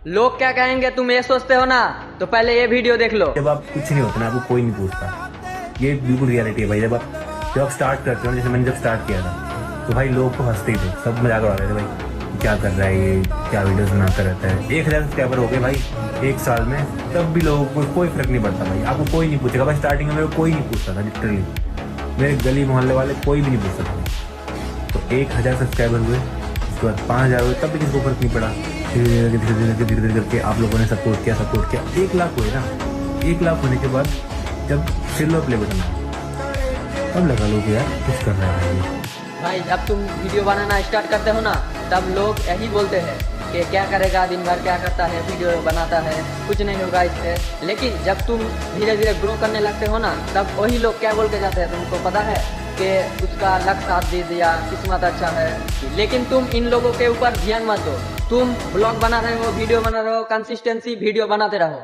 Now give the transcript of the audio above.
लोग क्या कहेंगे तुम ये सोचते हो ना, तो पहले ये वीडियो देख लो। जब आप कुछ नहीं होता ना, आपको कोई नहीं पूछता। ये बिल्कुल रियलिटी है भाई। जब आप स्टार्ट करते हो, जैसे मैंने जब स्टार्ट किया था, तो भाई लोग तो हंसते ही थे, सब मजाक उड़ा रहे थे भाई क्या कर रहा है ये, क्या वीडियोस बनाता रहता है। 1,000 सब्सक्राइबर हो गए भाई 1 साल में, तब भी लोगों को कोई फर्क नहीं पड़ता भाई। आपको कोई नहीं पूछेगा भाई। स्टार्टिंग में मेरे को कोई नहीं पूछता था, लिटरली मेरे गली मोहल्ले वाले कोई भी नहीं पूछता था। तो 1,000 सब्सक्राइबर हुए, उसके बाद 5,000 हुए, तब भी किसी को फर्क नहीं पड़ा। धीरे धीरे करके आप लोगों ने सपोर्ट किया 1 लाख हुए ना। 1 लाख होने के बाद जब सिल्वर प्ले बटन आया, तब लगा लोग यार कुछ कर रहा है ये। भाई जब तुम वीडियो बनाना स्टार्ट करते हो ना, तब लोग यही बोलते हैं कि क्या करेगा, दिन भर क्या करता है, वीडियो बनाता है, कुछ नहीं होगा इससे। लेकिन जब तुम धीरे धीरे ग्रो करने लगते हो ना, तब वही लोग क्या बोल के जाते हैं, तुमको पता है कि उसका लक साथ दे दिया, किस्मत अच्छा है। लेकिन तुम इन लोगों के ऊपर ध्यान मत दो। तुम ब्लॉग बना रहे हो, वीडियो बना रहे हो, कंसिस्टेंसी वीडियो बनाते रहो।